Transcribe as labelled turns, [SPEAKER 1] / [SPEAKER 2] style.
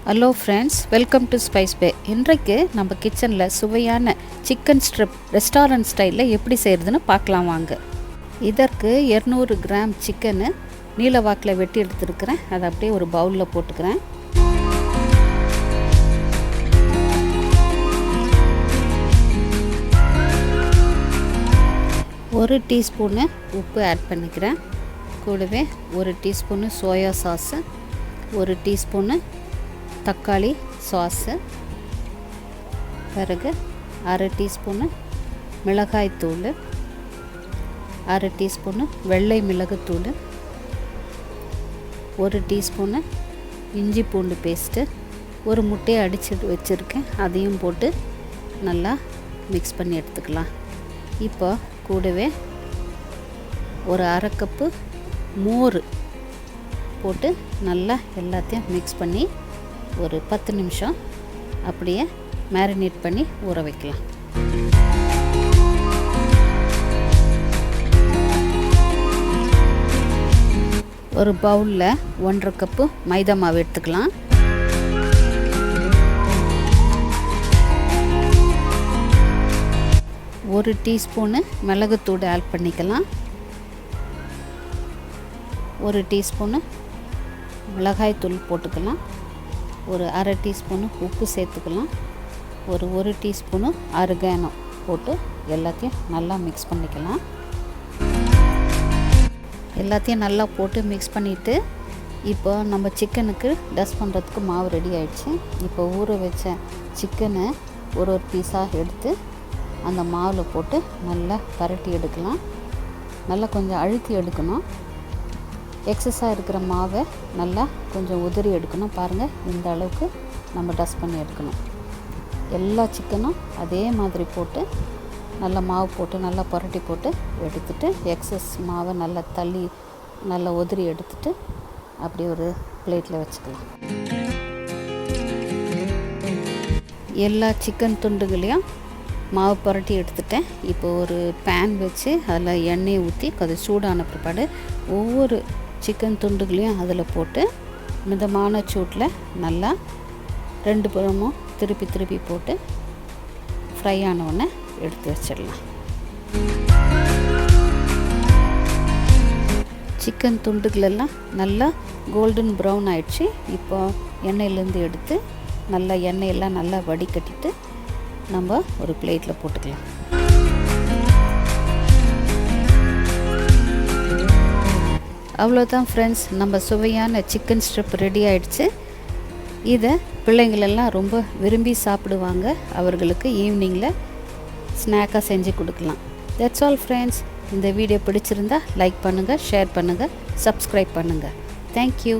[SPEAKER 1] Hello friends, welcome to Spice Bay. இன்றைக்கு நம்ம கிச்சனில் சுவையான சிக்கன் ஸ்ட்ரிப் ரெஸ்டாரண்ட் ஸ்டைலில் எப்படி செய்கிறதுன்னு பார்க்கலாம் வாங்க. இதற்கு 200 கிராம் சிக்கனு நீல வாக்கில் வெட்டி எடுத்துருக்கிறேன். அதை அப்படியே ஒரு பவுலில் போட்டுக்கிறேன். ஒரு டீஸ்பூனு உப்பு ஆட் பண்ணிக்கிறேன். கூடவே ஒரு டீஸ்பூனு சோயா சாஸு, ஒரு டீஸ்பூனு தக்காளி சாஸு, பிறகு அரை டீஸ்பூனு மிளகாய்த்தூள், அரை டீஸ்பூனு வெள்ளை மிளகுத்தூள், ஒரு டீஸ்பூனு இஞ்சி பூண்டு பேஸ்ட்டு, ஒரு முட்டையை அடித்து வச்சுருக்கேன், அதையும் போட்டு நல்லா மிக்ஸ் பண்ணி எடுத்துக்கலாம். இப்போ கூடவே ஒரு அரை கப்பு மோர் போட்டு நல்லா எல்லாத்தையும் மிக்ஸ் பண்ணி ஒரு 10 நிமிஷம் அப்படியே மேரினேட் பண்ணி ஊற வைக்கலாம். ஒரு பவுலில் 1.5 கப்பு மைதா மாவு எடுத்துக்கலாம். ஒரு டீஸ்பூனு மிளகுத்தூள் ஆட் பண்ணிக்கலாம். ஒரு டீஸ்பூனு மிளகாய்த்தூள் போட்டுக்கலாம். ஒரு அரை டீஸ்பூனு உப்பு சேர்த்துக்கலாம். ஒரு டீஸ்பூனு oregano போட்டு எல்லாத்தையும் நல்லா மிக்ஸ் பண்ணிக்கலாம். எல்லாத்தையும் நல்லா போட்டு மிக்ஸ் பண்ணிவிட்டு இப்போ நம்ம சிக்கனுக்கு டஸ்ட் பண்ணுறதுக்கு மாவு ரெடி ஆகிடுச்சு. இப்போ ஊற வச்ச சிக்கனை ஒரு பீஸாக எடுத்து அந்த மாவில் போட்டு நல்லா பரட்டி எடுக்கலாம். நல்லா கொஞ்சம் அழுத்தி எடுக்கணும். எக்ஸஸாக இருக்கிற மாவை நல்லா கொஞ்சம் உதிரி எடுக்கணும். பாருங்கள், இந்த அளவுக்கு நம்ம டஸ்ட் பண்ணி எடுக்கணும். எல்லா சிக்கனும் அதே மாதிரி போட்டு நல்லா மாவு போட்டு நல்லா புரட்டி போட்டு எடுத்துட்டு எக்ஸஸ் மாவை நல்லா தள்ளி நல்லா உதிரி எடுத்துட்டு அப்படியே ஒரு பிளேட்டில் வச்சுக்கலாம். எல்லா சிக்கன் துண்டுகளையும் மாவு புரட்டி எடுத்துட்டேன். இப்போ ஒரு பேன் வச்சு அதில் எண்ணெயை ஊற்றி அது சூடான பிற்பாடு ஒவ்வொரு சிக்கன் துண்டுகளையும் அதில் போட்டு மிதமான சூட்டில் நல்லா 2 புறமும் திருப்பி போட்டு ஃப்ரை ஆனவுடனே எடுத்து வச்சிடலாம். சிக்கன் துண்டுகளெல்லாம் நல்லா கோல்டன் ப்ரௌன் ஆயிடுச்சு. இப்போ எண்ணெயிலேருந்து எடுத்து நல்லா எண்ணெயெல்லாம் நல்லா வடிகட்டிட்டு நம்ம ஒரு பிளேட்டில் போட்டுக்கலாம். அவ்வளோதான் ஃப்ரெண்ட்ஸ், நம்ம சுவையான சிக்கன் ஸ்ட்ரிப் ரெடி ஆகிடுச்சு. இதை பிள்ளைங்களெல்லாம் ரொம்ப விரும்பி சாப்பிடுவாங்க. அவர்களுக்கு ஈவினிங்கில் ஸ்நாக்காக செஞ்சு கொடுக்கலாம். That's all friends. இந்த வீடியோ பிடிச்சிருந்தா லைக் பண்ணுங்கள், ஷேர் பண்ணுங்கள், சப்ஸ்கிரைப் பண்ணுங்கள். தேங்க்யூ.